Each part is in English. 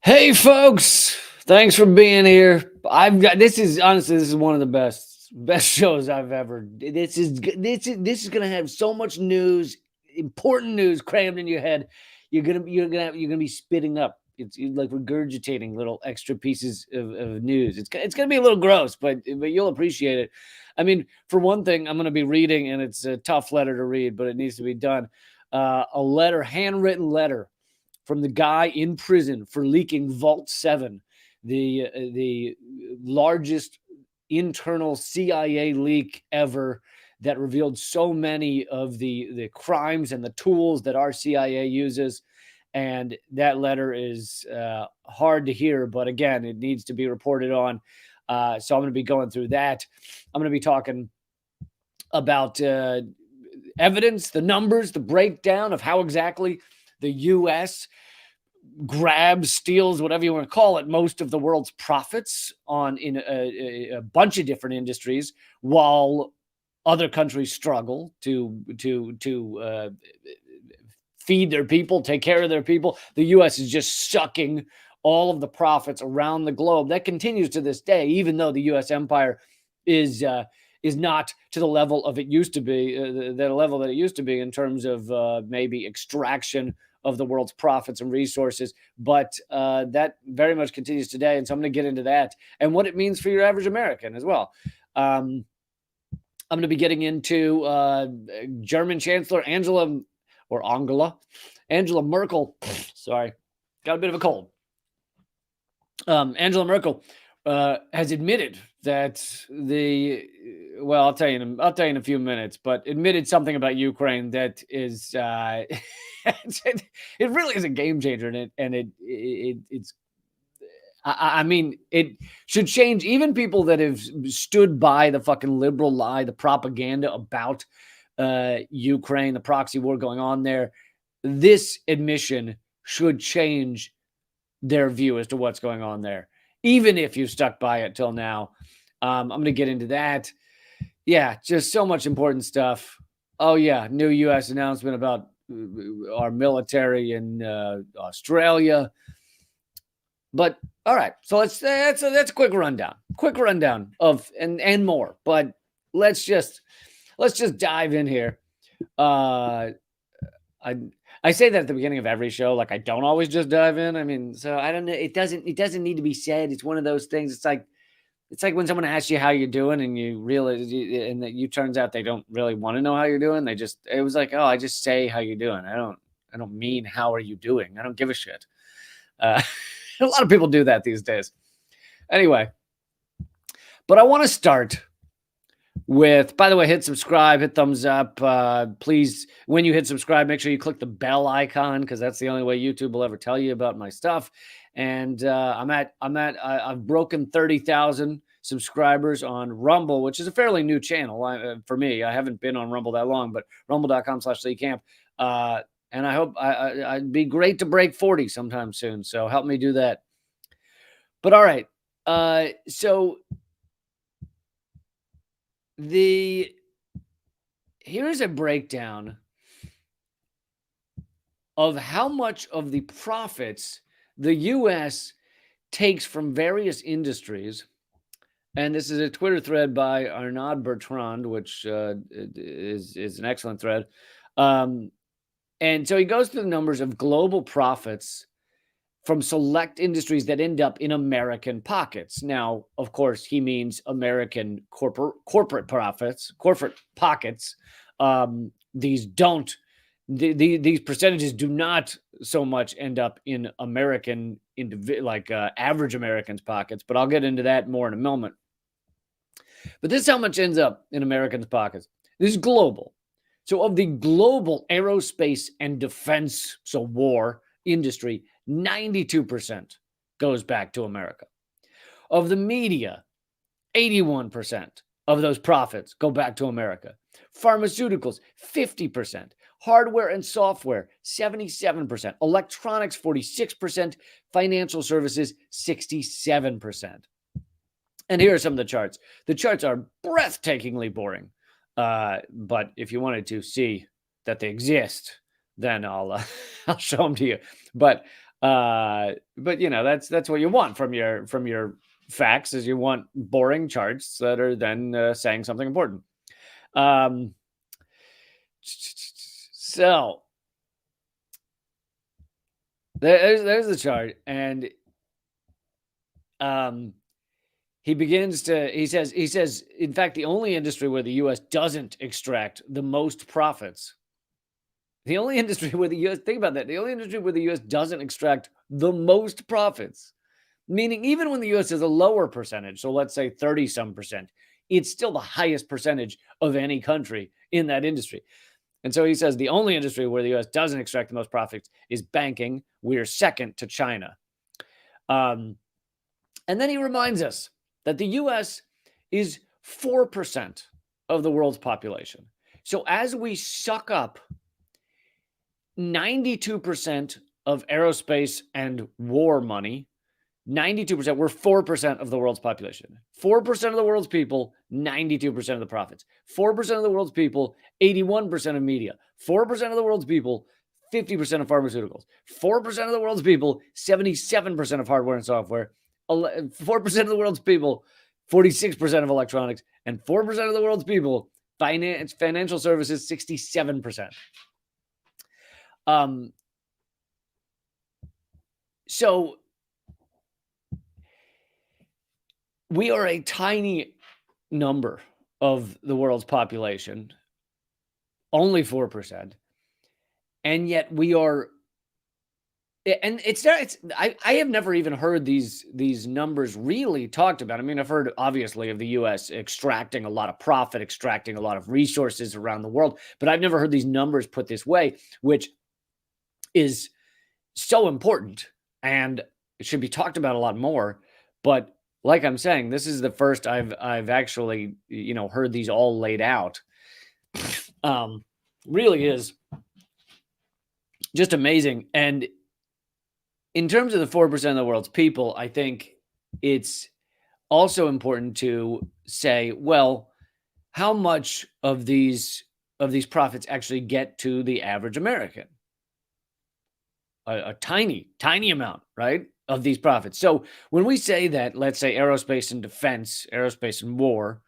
Hey folks, thanks for being here. I've got this is honestly this is one of the best shows I've ever. This is gonna have so much news, important news crammed in your head. You're gonna be spitting up. It's like regurgitating little extra pieces of news. It's gonna be a little gross, but you'll appreciate it. I mean, for one thing, I'm gonna be reading, and it's a tough letter to read, but it needs to be done. A letter, handwritten letter from the guy in prison for leaking Vault 7, the largest internal CIA leak ever that revealed so many of the crimes and the tools that our CIA uses. And that letter is hard to hear, but again, it needs to be reported on. So I'm going to be going through that. I'm going to be talking about evidence, the numbers, the breakdown of how exactly the U.S. grabs, steals, whatever you want to call it, most of the world's profits in a bunch of different industries, while other countries struggle to feed their people, take care of their people. The U.S. is just sucking all of the profits around the globe. That continues to this day, even though the U.S. empire is not to the level of it used to be, the level that it used to be in terms of maybe extraction of the world's profits and resources, but that very much continues today. And so I'm going to get into that and what it means for your average American as well. I'm going to be getting into German Chancellor Angela Merkel. Sorry, got a bit of a cold. Angela Merkel has admitted that I'll tell you in a few minutes, but admitted something about Ukraine that is it really is a game changer, and it's I mean, it should change even people that have stood by the fucking liberal lie, the propaganda about Ukraine, the proxy war going on there. This admission should change their view as to what's going on there, even if you stuck by it till now. I'm going to get into that. Yeah, just so much important stuff. Oh, yeah, new U.S. announcement about our military in Australia. But all right, so that's a quick rundown of and more. But let's just dive in here. I say that at the beginning of every show, like I don't always just dive in. I mean, so I don't know. It doesn't need to be said. It's one of those things. It's like when someone asks you how you're doing and you realize, and that you turns out they don't really want to know how you're doing. It was like, oh, I just say how you're doing. I don't mean how are you doing. I don't give a shit. A lot of people do that these days. Anyway, but I want to start with, by the way, hit subscribe, hit thumbs up. Please, when you hit subscribe, make sure you click the bell icon, because that's the only way YouTube will ever tell you about my stuff. And I've broken 30,000 subscribers on Rumble, which is a fairly new channel for me. I haven't been on Rumble that long, but rumble.com/LeeCamp. And I hope I'd be great to break 40 sometime soon. So help me do that. But all right. So here's a breakdown of how much of the profits the U.S. takes from various industries. And this is a Twitter thread by Arnaud Bertrand, which is an excellent thread. And so he goes through the numbers of global profits from select industries that end up in American pockets. Now, of course, he means American corporate profits, corporate pockets. These percentages do not so much end up in American, average Americans' pockets, but I'll get into that more in a moment. But this is how much ends up in Americans' pockets. This is global. So of the global aerospace and defense, so war industry, 92% goes back to America. Of the media, 81% of those profits go back to America. Pharmaceuticals, 50%. Hardware and software, 77%. Electronics, 46%. Financial services, 67%. And here are some of the charts. The charts are breathtakingly boring. But if you wanted to see that they exist, then I'll show them to you. But But that's what you want from your facts, is you want boring charts that are then saying something important. So there's the chart, and he says, in fact, the only industry where the U.S. doesn't extract the most profits, the only industry where the U.S. think about that, the only industry where the U.S. doesn't extract the most profits, meaning even when the U.S. is a lower percentage, so let's say 30 some percent, it's still the highest percentage of any country in that industry. And so he says the only industry where the U.S. doesn't extract the most profits is banking. We're second to China. And then he reminds us that the U.S. is 4% of the world's population. So as we suck up 92% of aerospace and war money, 92%, we're 4% of the world's population. 4% of the world's people, 92% of the profits. 4% of the world's people, 81% of media. 4% of the world's people, 50% of pharmaceuticals. 4% of the world's people, 77% of hardware and software. 4% of the world's people, 46% of electronics. And 4% of the world's people, financial services, 67%. So we are a tiny number of the world's population, only 4%. And yet we are, and I have never even heard these numbers really talked about. I mean, I've heard obviously of the US extracting a lot of profit, extracting a lot of resources around the world, but I've never heard these numbers put this way, which is so important and it should be talked about a lot more. But like I'm saying, this is the first I've actually, heard these all laid out. Really is just amazing. And in terms of the 4% of the world's people, I think it's also important to say, well, how much of these profits actually get to the average American? A tiny amount, right, of these profits. So when we say that, let's say aerospace and defense, aerospace and war,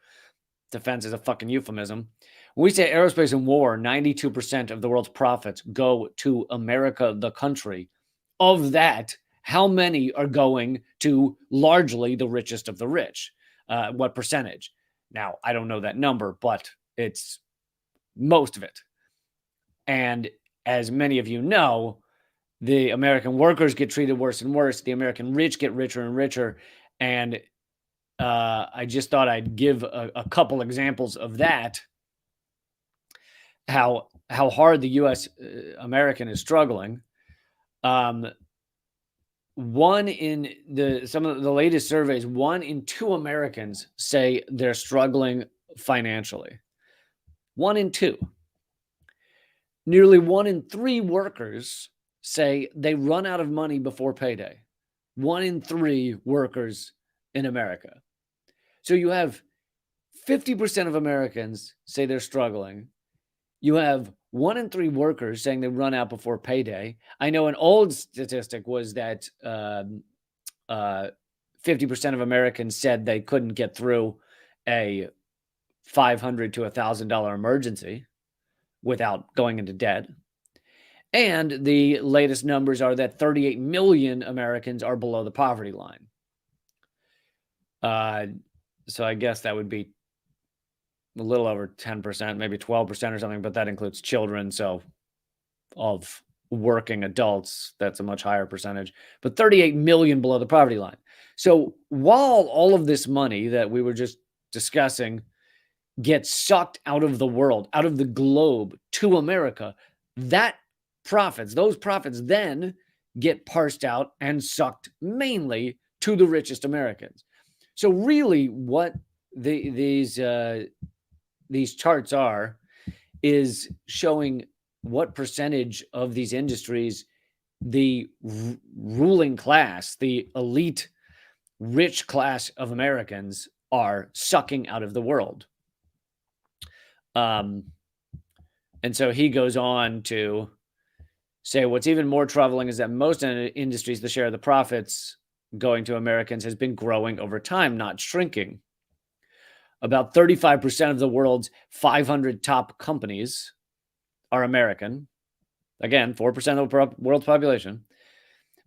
defense is a fucking euphemism. When we say aerospace and war, 92% of the world's profits go to America, the country. Of that, how many are going to largely the richest of the rich? What percentage? Now, I don't know that number, but it's most of it. And as many of you know, the American workers get treated worse and worse. The American rich get richer and richer. And I just thought I'd give a couple examples of that. How hard the U.S. American is struggling. Some of the latest surveys, 1 in 2 Americans say they're struggling financially. 1 in 2. Nearly 1 in 3 workers say they run out of money before payday. 1 in 3 workers in America. So you have 50% of Americans say they're struggling. You have 1 in 3 workers saying they run out before payday. I know an old statistic was that 50% of Americans said they couldn't get through a $500 to $1,000 emergency without going into debt. And the latest numbers are that 38 million Americans are below the poverty line. So I guess that would be a little over 10%, maybe 12% or something, but that includes children. So of working adults, that's a much higher percentage, but 38 million below the poverty line. So while all of this money that we were just discussing gets sucked out of the world, out of the globe to America, those profits then get parsed out and sucked mainly to the richest Americans. So really what these charts are is showing what percentage of these industries the ruling class, the elite rich class of Americans are sucking out of the world. And so he goes on to say what's even more troubling is that most industries, the share of the profits going to Americans has been growing over time, not shrinking. About 35% of the world's 500 top companies are American. Again, 4% of the world's population.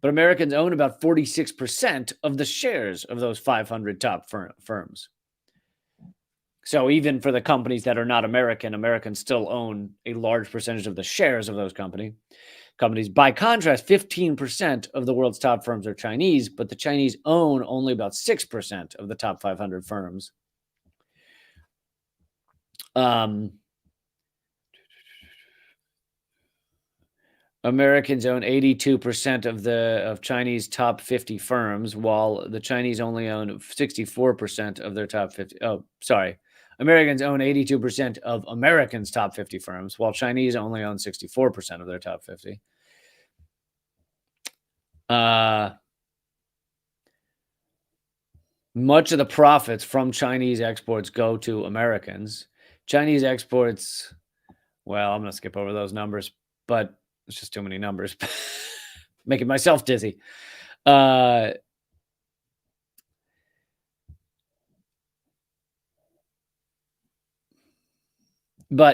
But Americans own about 46% of the shares of those 500 top firms. So even for the companies that are not American, Americans still own a large percentage of the shares of those companies. By contrast, 15% of the world's top firms are Chinese, but the Chinese own only about 6% of the top 500 firms. Americans own 82% of Chinese top 50 firms, while the Chinese only own 64% of their top 50. Oh, sorry. Americans own 82% of Americans' top 50 firms, while Chinese only own 64% of their top 50. Much of the profits from Chinese exports go to Americans. Chinese exports, well, I'm going to skip over those numbers, but it's just too many numbers. Making myself dizzy. But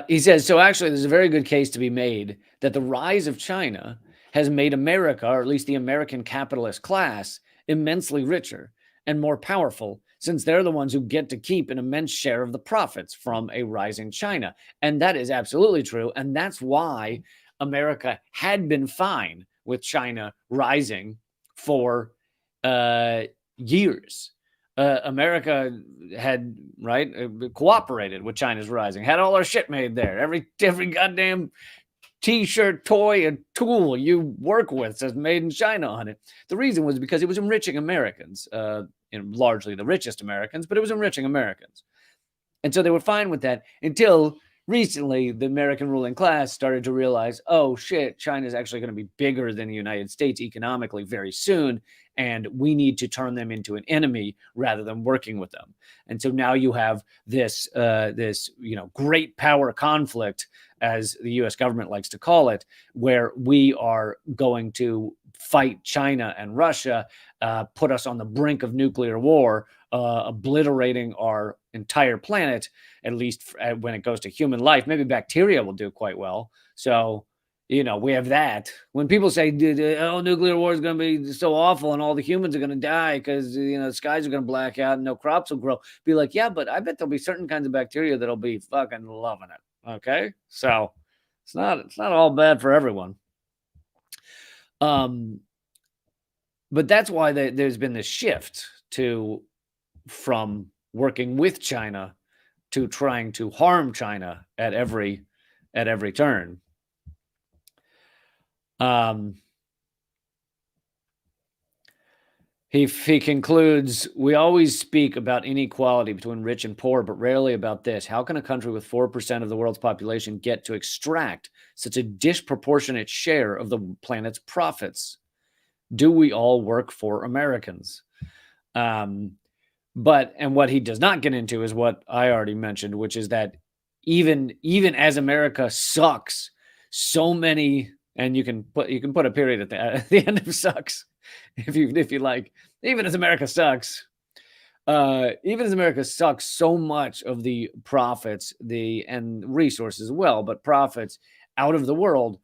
he says, so actually, there's a very good case to be made that the rise of China has made America, or at least the American capitalist class, immensely richer and more powerful, since they're the ones who get to keep an immense share of the profits from a rising China. And that is absolutely true. And that's why America had been fine with China rising for years. America had cooperated with China's rising, had all our shit made there. Every goddamn T-shirt, toy, and tool you work with says "Made in China" on it. The reason was because it was enriching Americans, largely the richest Americans, but it was enriching Americans, and so they were fine with that until recently the American ruling class started to realize, oh shit, China is actually going to be bigger than the United States economically very soon, and we need to turn them into an enemy rather than working with them. And so now you have this great power conflict, as the U.S. government likes to call it, where we are going to fight China and Russia, put us on the brink of nuclear war, obliterating our entire planet, at least when it goes to human life. Maybe bacteria will do quite well. So, we have that. When people say, nuclear war is going to be so awful and all the humans are going to die because, the skies are going to black out and no crops will grow, be like, yeah, but I bet there'll be certain kinds of bacteria that'll be fucking loving it. Okay. So it's not all bad for everyone. But that's why there's been this shift from working with China to trying to harm China at every turn. He concludes, we always speak about inequality between rich and poor, but rarely about this. How can a country with 4% of the world's population get to extract such a disproportionate share of the planet's profits? Do we all work for Americans? But what he does not get into is what I already mentioned, which is that even as America sucks, so many, and you can put a period at the end of sucks if you like. Even as America sucks, so much of the profits, and resources as well, but profits out of the world,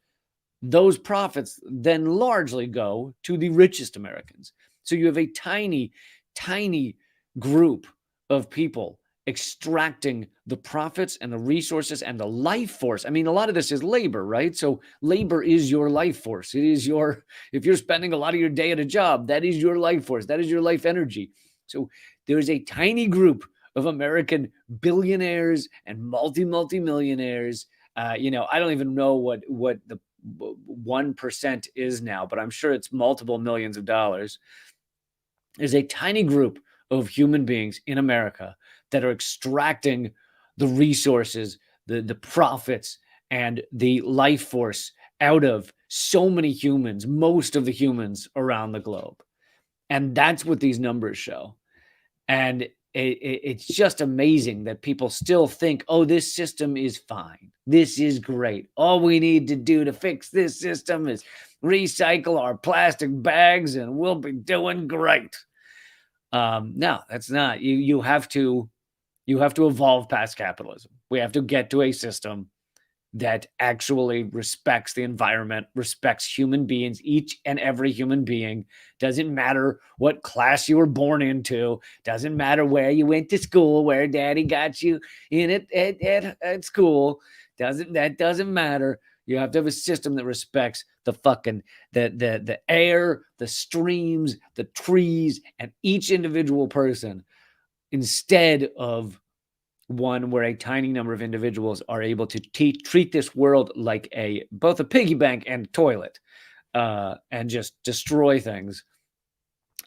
those profits then largely go to the richest Americans. So you have a tiny, tiny group of people extracting the profits and the resources and the life force. I mean, a lot of this is labor, right? So labor is your life force. It is if you're spending a lot of your day at a job, that is your life force. That is your life energy. So there is a tiny group of American billionaires and multi-millionaires. I don't even know what the 1% is now, but I'm sure it's multiple millions of dollars. There's a tiny group of human beings in America that are extracting the resources, the profits, and the life force out of so many humans, most of the humans around the globe. And that's what these numbers show. And it's just amazing that people still think, oh, this system is fine. This is great. All we need to do to fix this system is recycle our plastic bags and we'll be doing great. No, that's not. You have to evolve past capitalism. We have to get to a system that actually respects the environment, respects human beings, each and every human being. Doesn't matter what class you were born into, doesn't matter where you went to school, where daddy got you in at school. That doesn't matter. You have to have a system that respects the fucking the air, the streams, the trees, and each individual person, instead of one where a tiny number of individuals are able to treat this world like both a piggy bank and a toilet, and just destroy things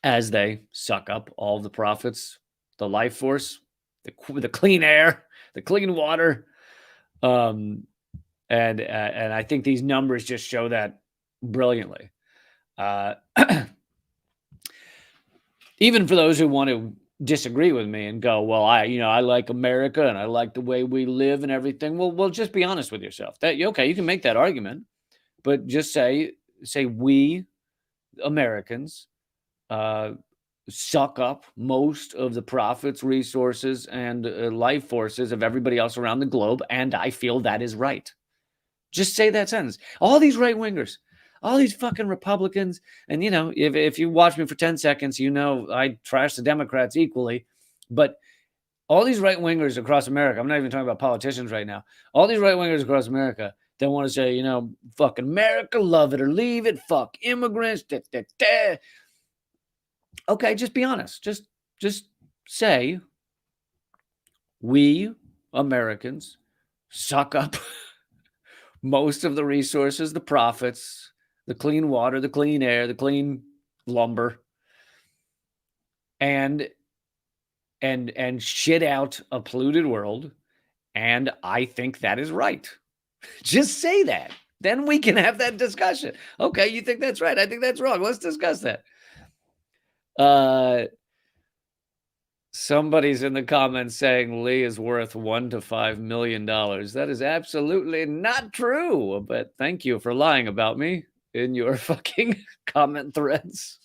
as they suck up all the profits, the life force, the clean air, the clean water. And I think these numbers just show that brilliantly. Even for those who want to disagree with me and go, well, I like America and I like the way we live and everything. Well, just be honest with yourself. That okay, you can make that argument, but just say we Americans suck up most of the profits, resources, and life forces of everybody else around the globe, and I feel that is right. Just say that sentence. All these right wingers, all these fucking Republicans, and if you watch me for 10 seconds, I trash the Democrats equally, but all these right wingers across America, I'm not even talking about politicians right now, all these right wingers across America that want to say, fuck America, love it or leave it, fuck immigrants, da, da, da. Okay, just be honest. Just say we Americans suck up most of the resources, the profits, the clean water, the clean air, the clean lumber, and shit out a polluted world. And I think that is right. Just say that. Then we can have that discussion. Okay, you think that's right. I think that's wrong. Let's discuss that. Somebody's in the comments saying Lee is worth $1 to $5 million. That is absolutely not true. But thank you for lying about me in your fucking comment threads.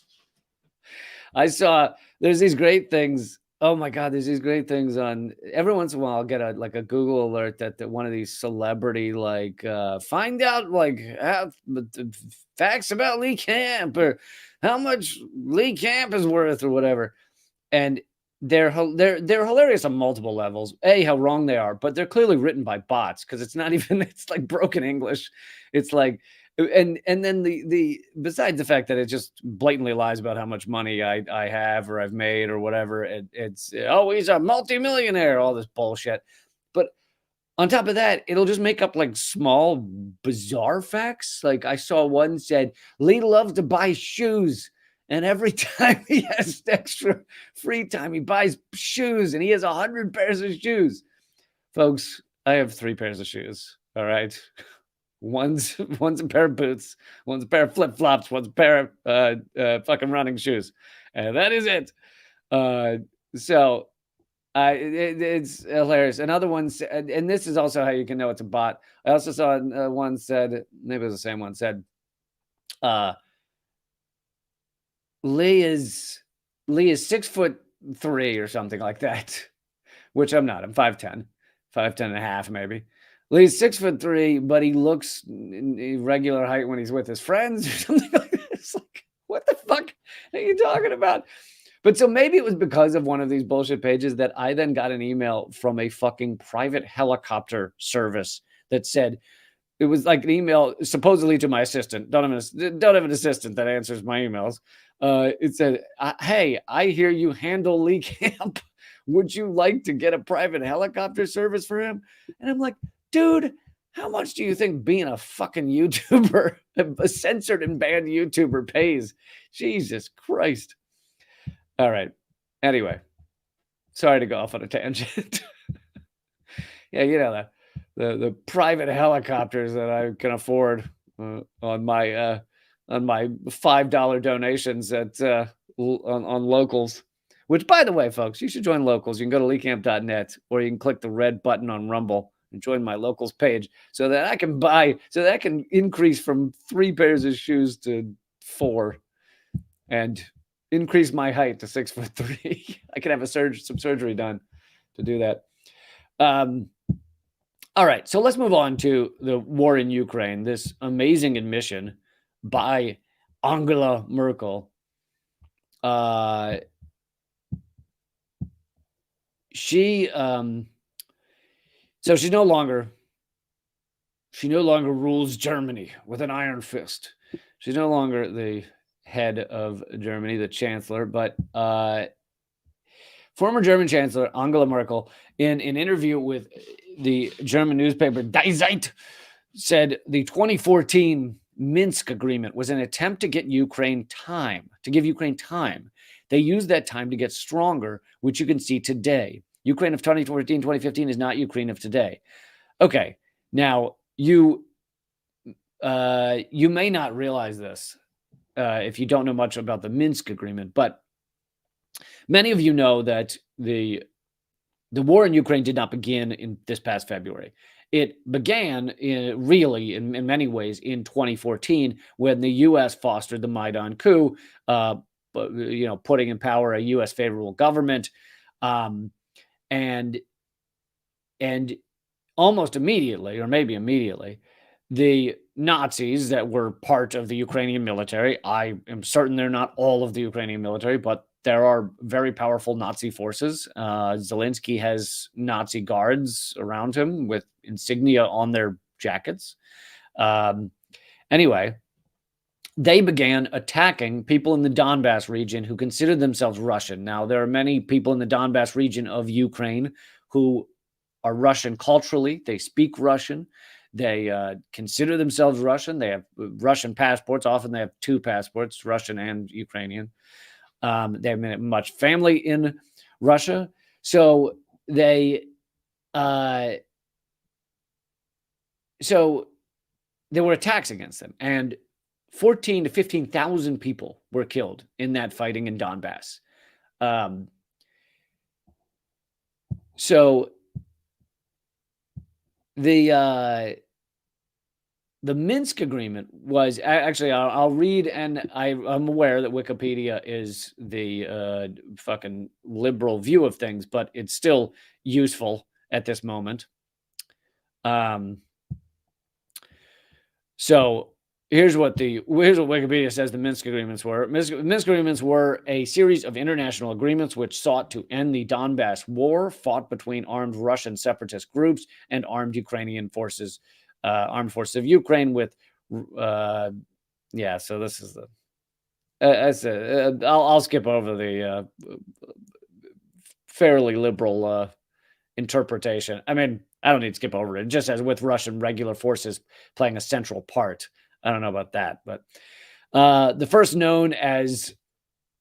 I saw there's these great things. Oh my God, there's these great things on. Every once in a while, I'll get a Google alert that one of these celebrity find out facts about Lee Camp or how much Lee Camp is worth or whatever, and they're hilarious on multiple levels. How wrong they are, but they're clearly written by bots because it's not even. It's like broken English. It's like. And then the besides the fact that it just blatantly lies about how much money I have or I've made or whatever, it's he's a multimillionaire, all this bullshit. But on top of that, it'll just make up small bizarre facts. Like I saw one said Lee loves to buy shoes, and every time he has extra free time, he buys shoes, and he has 100 pairs of shoes. Folks, I have 3 pairs of shoes. All right. One's a pair of boots, one's a pair of flip-flops, one's a pair of fucking running shoes. And that is it. So it's hilarious. Another one said, and this is also how you can know it's a bot. I also saw one said, maybe it was the same one, said, Lee is 6'3" or something like that, which I'm not. I'm 5'10", 5'10 and a half maybe. Lee's 6'3", but he looks regular height when he's with his friends or something like that. It's like, what the fuck are you talking about? But so maybe it was because of one of these bullshit pages that I then got an email from a fucking private helicopter service that said, it was like an email supposedly to my assistant. Don't have an assistant that answers my emails. It said, hey, I hear you handle Lee Camp. Would you like to get a private helicopter service for him? And I'm like, dude, how much do you think being a fucking YouTuber, a censored and banned YouTuber pays? Jesus Christ. All right. Anyway, sorry to go off on a tangent. Yeah, the private helicopters that I can afford on my $5 donations at on locals, which, by the way, folks, you should join Locals. You can go to leecamp.net, or you can click the red button on Rumble and join my Locals page so that I can increase from 3 pairs of shoes to 4 and increase my height to 6'3". I can have some surgery done to do that. All right, so let's move on to the war in Ukraine. This amazing admission by Angela Merkel. She no longer rules Germany with an iron fist. She's no longer the head of Germany, the chancellor, but former German Chancellor Angela Merkel, in an interview with the German newspaper Die Zeit, said the 2014 Minsk agreement was an attempt to give Ukraine time. They used that time to get stronger, which you can see today. Ukraine of 2014, 2015 is not Ukraine of today. Okay, now you may not realize this if you don't know much about the Minsk agreement, but many of you know that the war in Ukraine did not begin in this past February. It began in many ways in 2014 when the U.S. fostered the Maidan coup, putting in power a U.S. favorable government, and almost immediately, or maybe immediately, the Nazis that were part of the Ukrainian military, I am certain they're not all of the Ukrainian military, but there are very powerful Nazi forces. Zelensky has Nazi guards around him with insignia on their jackets. Anyway, they began attacking people in the Donbass region who considered themselves Russian. Now, there are many people in the Donbass region of Ukraine who are Russian culturally. They speak Russian. They consider themselves Russian. They have Russian passports. Often they have 2 passports, Russian and Ukrainian. They have much family in Russia. So there were attacks against them, and 14 to 15,000 people were killed in that fighting in Donbass. So the Minsk agreement was actually, I'll read, and I'm aware that Wikipedia is the fucking liberal view of things, but it's still useful at this moment. So here's what Wikipedia says the Minsk agreements were. Minsk agreements were a series of international agreements which sought to end the Donbass war fought between armed Russian separatist groups and armed Ukrainian forces. Armed forces of Ukraine with, so this is I'll skip over the fairly liberal interpretation. I mean, I don't need to skip over it. It just says with Russian regular forces playing a central part. I don't know about that, but the first known as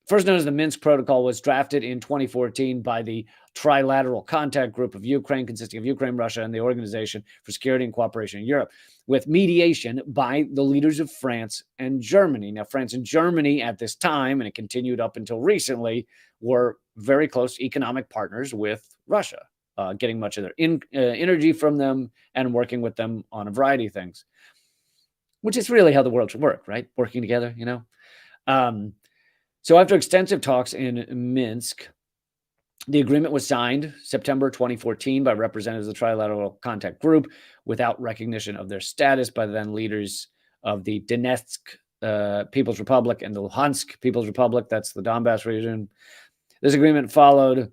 the Minsk Protocol was drafted in 2014 by the Trilateral Contact Group of Ukraine, consisting of Ukraine, Russia, and the Organization for Security and Cooperation in Europe, with mediation by the leaders of France and Germany. Now, France and Germany at this time, and it continued up until recently, were very close economic partners with Russia, getting much of their energy from them and working with them on a variety of things, which is really how the world should work, right? Working together, So after extensive talks in Minsk, the agreement was signed September 2014 by representatives of the Trilateral Contact Group without recognition of their status by the then leaders of the Donetsk People's Republic and the Luhansk People's Republic. That's the Donbass region. This agreement followed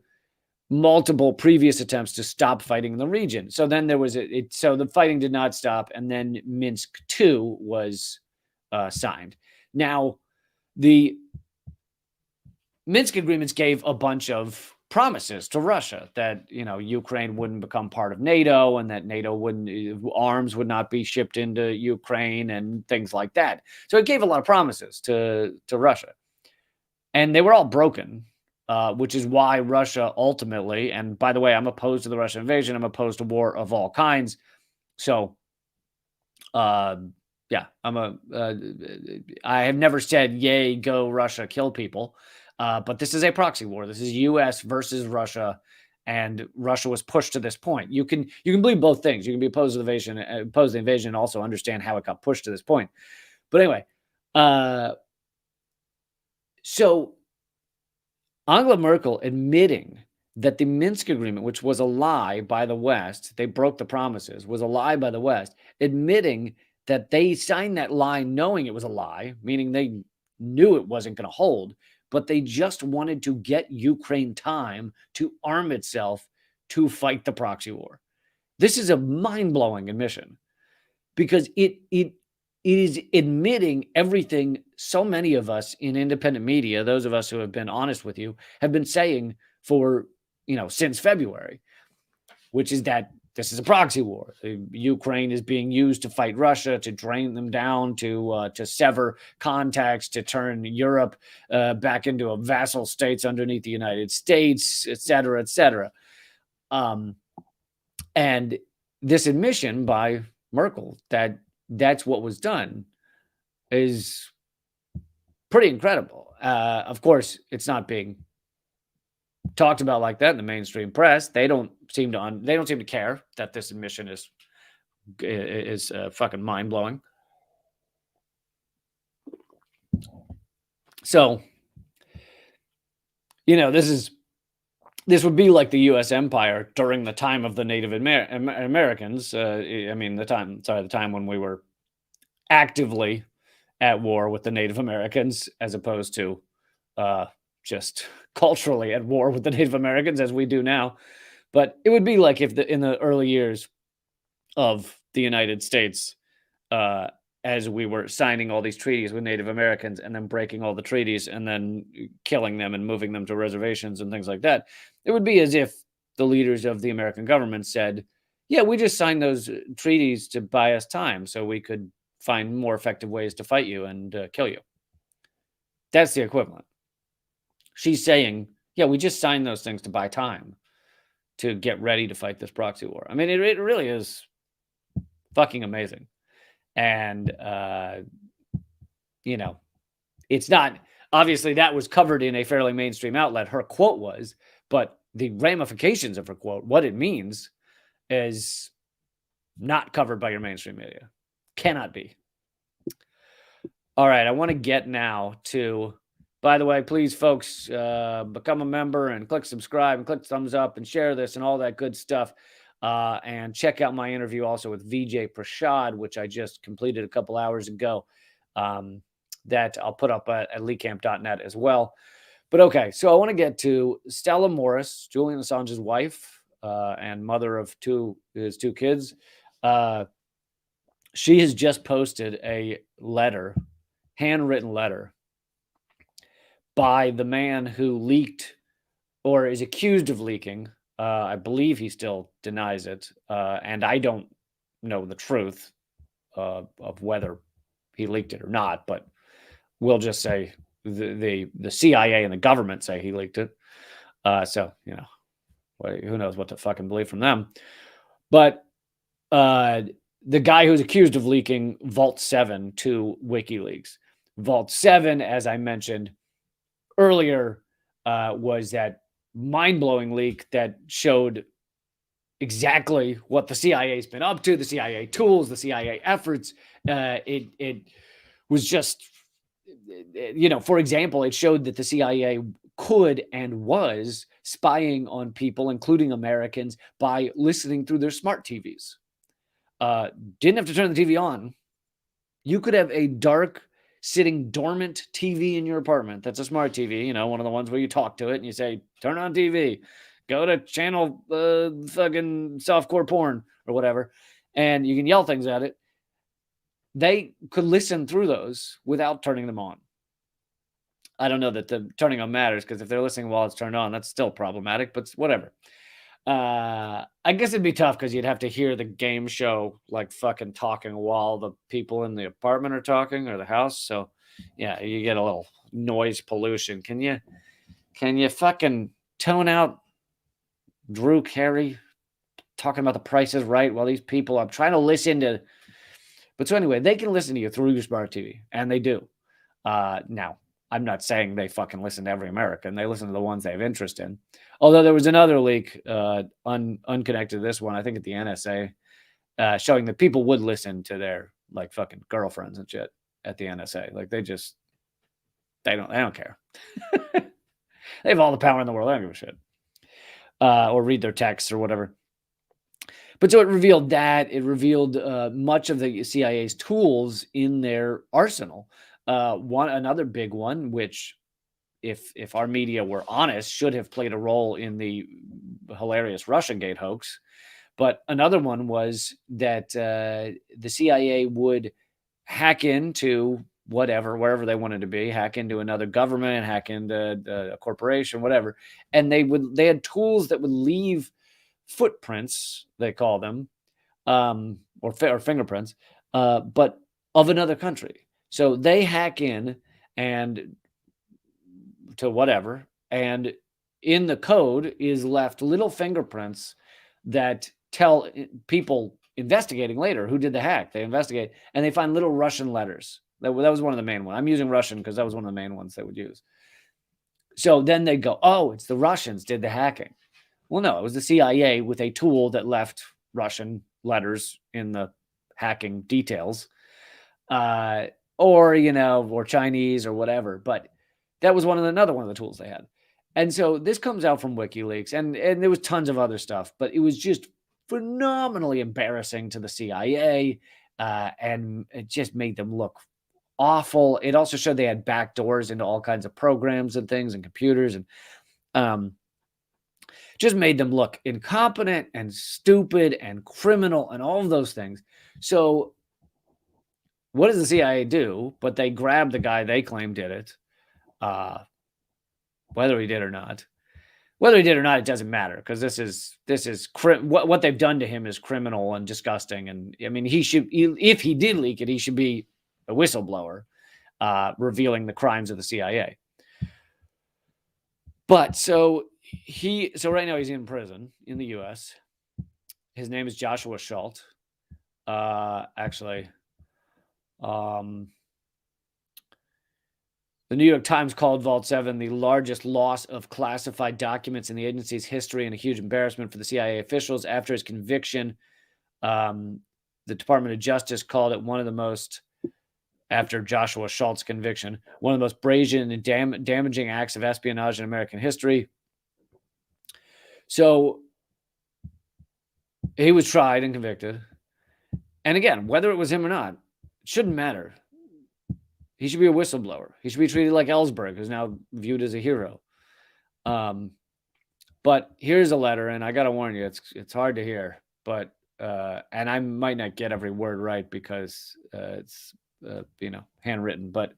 multiple previous attempts to stop fighting in the region. So then there was so the fighting did not stop, and then Minsk II was signed. Now, the Minsk agreements gave a bunch of promises to Russia that, Ukraine wouldn't become part of NATO and that arms would not be shipped into Ukraine and things like that. So it gave a lot of promises to Russia. And they were all broken, which is why Russia ultimately, and by the way, I'm opposed to the Russian invasion. I'm opposed to war of all kinds. So, I have never said, yay, go Russia, kill people. But this is a proxy war. This is U.S. versus Russia, and Russia was pushed to this point. You can believe both things. You can be opposed to the invasion, and also understand how it got pushed to this point. But anyway, so Angela Merkel admitting that the Minsk agreement, which was a lie by the West, they broke the promises, was a lie by the West, admitting that they signed that lie knowing it was a lie, meaning they knew it wasn't going to hold, but they just wanted to get Ukraine time to arm itself to fight the proxy war. This is a mind-blowing admission because it is admitting everything so many of us in independent media, those of us who have been honest with you, have been saying for, since February, which is that this is a proxy war. Ukraine is being used to fight Russia, to drain them down, to sever contacts, to turn Europe back into a vassal states underneath the United States, et cetera, et cetera. And this admission by Merkel that that's what was done is pretty incredible. Of course, it's not being talked about like that in the mainstream press. They don't seem to care that this admission is fucking mind blowing. So, this would be like the U.S. empire during the time of the Native Americans. The time when we were actively at war with the Native Americans, as opposed to just culturally at war with the Native Americans as we do now. But it would be like if in the early years of the United States, as we were signing all these treaties with Native Americans and then breaking all the treaties and then killing them and moving them to reservations and things like that. It would be as if the leaders of the American government said, yeah, we just signed those treaties to buy us time so we could find more effective ways to fight you and kill you. That's the equivalent. She's saying, yeah, we just signed those things to buy time to get ready to fight this proxy war. I mean, it really is fucking amazing. And, it's not, obviously that was covered in a fairly mainstream outlet. Her quote was, but the ramifications of her quote, what it means, is not covered by your mainstream media. Cannot be. All right, I want to get now to, by the way, please, folks, become a member and click subscribe and click thumbs up and share this and all that good stuff. And check out my interview also with VJ Prashad, which I just completed a couple hours ago, that I'll put up at leakcamp.net as well. But okay, so I want to get to Stella Morris, Julian Assange's wife and mother of his two kids. She has just posted a letter, handwritten letter, by the man who leaked or is accused of leaking. I believe he still denies it, and I don't know the truth of whether he leaked it or not, but we'll just say the CIA and the government say he leaked it. So, who knows what to fucking believe from them. But the guy who's accused of leaking Vault 7 to WikiLeaks. Vault 7, as I mentioned earlier, was that mind-blowing leak that showed exactly what the CIA's been up to, the CIA tools, the CIA efforts. It was just, for example, it showed that the CIA could and was spying on people, including Americans, by listening through their smart TVs. Didn't have to turn the TV on. You could have a dark, sitting dormant TV in your apartment. That's a smart TV, one of the ones where you talk to it and you say, turn on TV, go to channel fucking softcore porn or whatever, and you can yell things at it. They could listen through those without turning them on. I don't know that the turning on matters, because if they're listening while it's turned on, that's still problematic, but whatever. I guess it'd be tough because you'd have to hear the game show like fucking talking while the people in the apartment are talking, or the house. So yeah, you get a little noise pollution. Can you fucking tone out Drew Carey talking about The Price is Right while these people, I'm trying to listen to. But so anyway, they can listen to you through your smart TV, and they do. Now, I'm not saying they fucking listen to every American. They listen to the ones they have interest in. Although there was another leak, unconnected to this one, I think at the NSA, showing that people would listen to their like fucking girlfriends and shit at the NSA. Like they don't care. They have all the power in the world. I don't give a shit. Or read their texts or whatever. But so it revealed that. It revealed much of the CIA's tools in their arsenal. Another big one, which if our media were honest, should have played a role in the hilarious Russiagate hoax. But another one was that the CIA would hack into wherever they wanted to be, hack into another government, hack into a corporation, whatever. And they had tools that would leave footprints, they call them, or fingerprints, but of another country. So they hack in and to whatever, and in the code is left little fingerprints that tell people investigating later who did the hack. They investigate and they find little Russian letters. That was one of the main ones. I'm using Russian because that was one of the main ones they would use. So then they go, oh, it's the Russians did the hacking. Well, no, it was the CIA with a tool that left Russian letters in the hacking details, or Chinese or whatever. But that was another one of the tools they had. And so this comes out from WikiLeaks, and there was tons of other stuff, but it was just phenomenally embarrassing to the CIA, and it just made them look awful. It also showed they had backdoors into all kinds of programs and things and computers, and just made them look incompetent and stupid and criminal and all of those things. So what does the CIA do? But they grab the guy they claim did it, whether he did or not. Whether he did or not, it doesn't matter, because this is what they've done to him is criminal and disgusting. And I mean, if he did leak it, he should be a whistleblower, revealing the crimes of the CIA. But so right now he's in prison in the U.S. His name is Joshua Schultz. Actually, the New York Times called Vault 7 the largest loss of classified documents in the agency's history and a huge embarrassment for the CIA officials. After his conviction, the Department of Justice called it one of the most, after Joshua Schultz's conviction, one of the most brazen and damaging acts of espionage in American history. So he was tried and convicted. And again, whether it was him or not, it shouldn't matter. He should be a whistleblower. He should be treated like Ellsberg, who's now viewed as a hero. But here's a letter, and I got to warn you, it's hard to hear. But and I might not get every word right because it's handwritten. But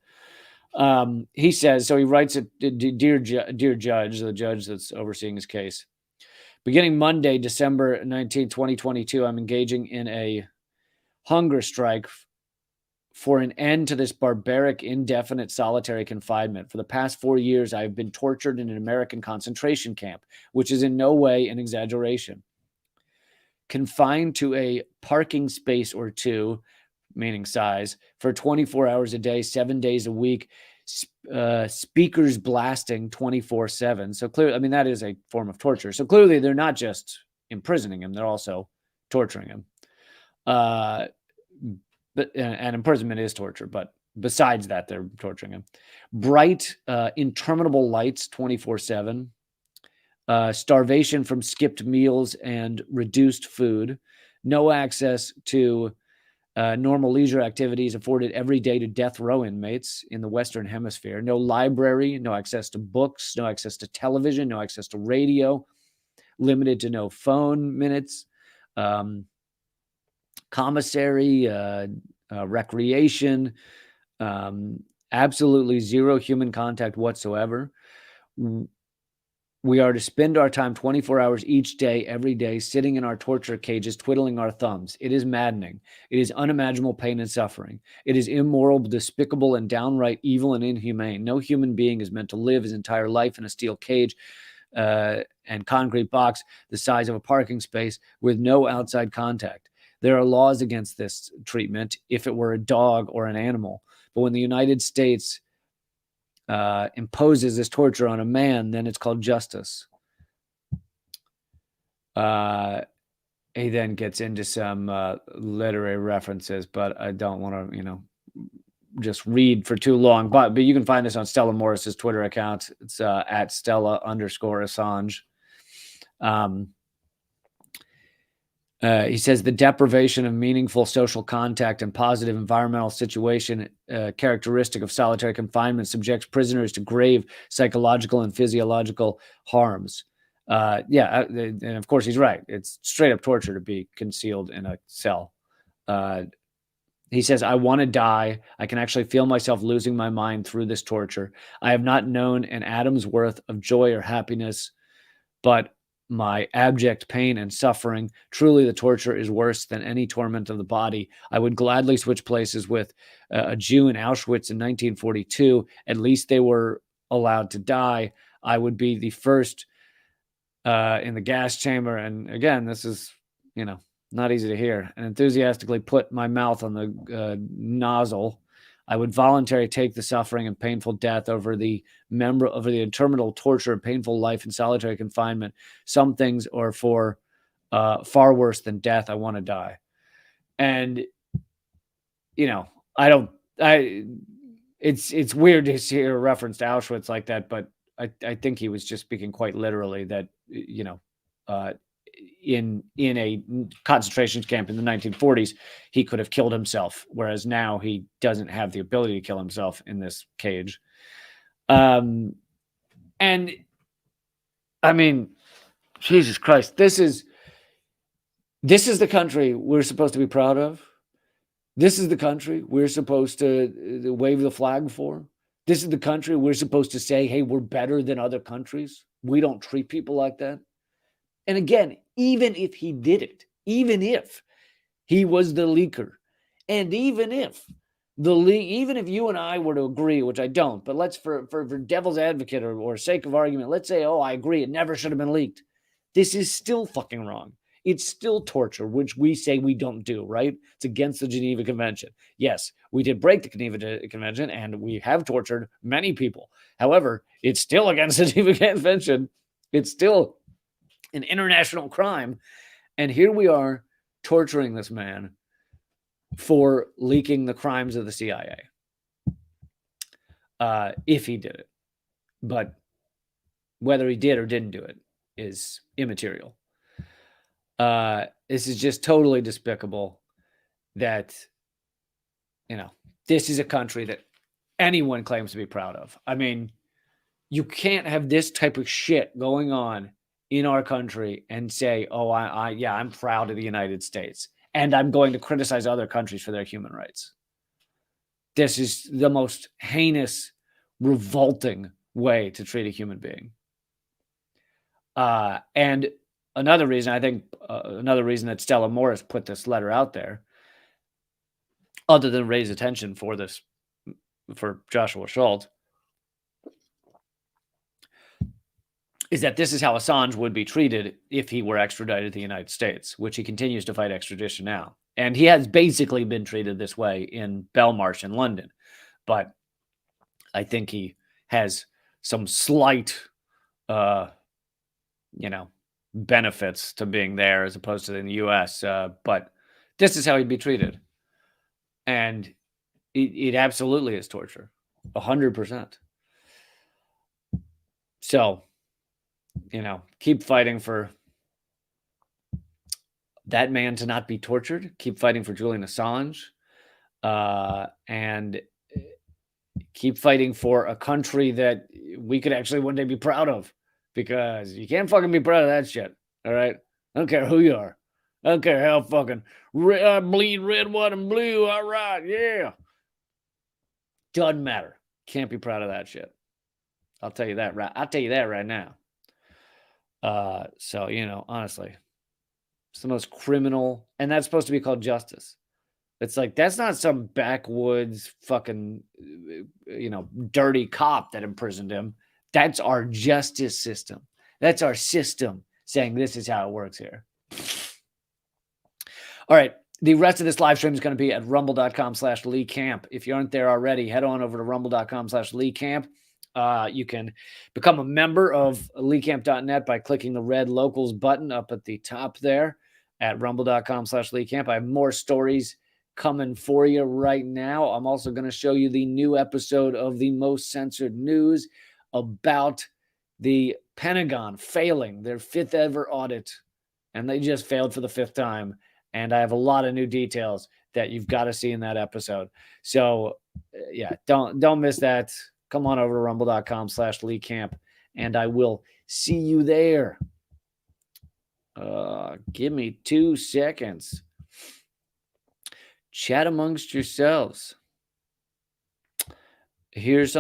he says, so he writes it, dear Judge, the judge that's overseeing his case. Beginning Monday, December 19, 2022, I'm engaging in a hunger strike for an end to this barbaric, indefinite, solitary confinement. For the past 4 years, I have been tortured in an American concentration camp, which is in no way an exaggeration. Confined to a parking space or two, meaning size, for 24 hours a day, 7 days a week, speakers blasting 24/7. So clearly, I mean, that is a form of torture. So clearly they're not just imprisoning him, they're also torturing him. But imprisonment is torture, but besides that, they're torturing him. Bright, interminable lights 24/7, starvation from skipped meals and reduced food, no access to normal leisure activities afforded every day to death row inmates in the Western Hemisphere, no library, no access to books, no access to television, no access to radio, limited to no phone minutes, commissary, recreation, absolutely zero human contact whatsoever. We are to spend our time 24 hours each day, every day, sitting in our torture cages, twiddling our thumbs. It is maddening. It is unimaginable pain and suffering. It is immoral, despicable, and downright evil and inhumane. No human being is meant to live his entire life in a steel cage and concrete box the size of a parking space with no outside contact. There are laws against this treatment if it were a dog or an animal. But when the United States imposes this torture on a man, then it's called justice. He then gets into some literary references, but I don't want to, just read for too long. But you can find this on Stella Morris's Twitter account. It's at Stella_Assange. He says the deprivation of meaningful social contact and positive environmental situation characteristic of solitary confinement subjects prisoners to grave psychological and physiological harms. And of course he's right. It's straight up torture to be concealed in a cell. He says, I want to die. I can actually feel myself losing my mind through this torture. I have not known an atom's worth of joy or happiness, but my abject pain and suffering. Truly, the torture is worse than any torment of the body. I would gladly switch places with a Jew in Auschwitz in 1942. At least they were allowed to die. I would be the first in the gas chamber. And again, this is, not easy to hear. And enthusiastically put my mouth on the nozzle. I would voluntarily take the suffering and painful death over the interminable torture and painful life in solitary confinement. Some things are for far worse than death. I want to die. And, it's weird to hear a reference to Auschwitz like that, but I think he was just speaking quite literally that, in a concentration camp in the 1940s, he could have killed himself, whereas now he doesn't have the ability to kill himself in this cage. And I mean, Jesus Christ, this is the country we're supposed to be proud of. This is the country we're supposed to wave the flag for. This is the country we're supposed to say, hey, we're better than other countries. We don't treat people like that. And again, even if he did it, even if he was the leaker, and even if you and I were to agree, which I don't, but let's for devil's advocate or sake of argument, let's say, I agree, it never should have been leaked. This is still fucking wrong. It's still torture, which we say we don't do, right? It's against the Geneva Convention. Yes, we did break the Geneva Convention, and we have tortured many people. However, it's still against the Geneva Convention. It's still an international crime. And here we are torturing this man for leaking the crimes of the CIA. If he did it. But whether he did or didn't do it is immaterial. This is just totally despicable that, this is a country that anyone claims to be proud of. I mean, you can't have this type of shit going on in our country and say, I'm proud of the United States and I'm going to criticize other countries for their human rights. This is the most heinous, revolting way to treat a human being. And another reason that Stella Morris put this letter out there, other than raise attention for Joshua Schultz, is that this is how Assange would be treated if he were extradited to the United States, which he continues to fight extradition now. And he has basically been treated this way in Belmarsh in London. But I think he has some slight, benefits to being there as opposed to in the U.S. But this is how he'd be treated. And it absolutely is torture, 100%. So, keep fighting for that man to not be tortured. Keep fighting for Julian Assange. And keep fighting for a country that we could actually one day be proud of. Because you can't fucking be proud of that shit. All right? I don't care who you are. I don't care how fucking bleed red, white, and blue. All right, yeah. Doesn't matter. Can't be proud of that shit. I'll tell you that right now. So, honestly, it's the most criminal, and that's supposed to be called justice. It's like, that's not some backwoods fucking, dirty cop that imprisoned him. That's our justice system. That's our system saying this is how it works here. All right. The rest of this live stream is going to be at rumble.com/Lee Camp. If you aren't there already, head on over to rumble.com/Lee Camp. You can become a member of leecamp.net by clicking the red locals button up at the top there at rumble.com/leecamp. I have more stories coming for you right now. I'm also going to show you the new episode of the most censored news about the Pentagon failing their 5th ever audit, and they just failed for the 5th time. And I have a lot of new details that you've got to see in that episode. So yeah, don't miss that. Come on over to rumble.com/leecamp, and I will see you there. Give me 2 seconds. Chat amongst yourselves. Here's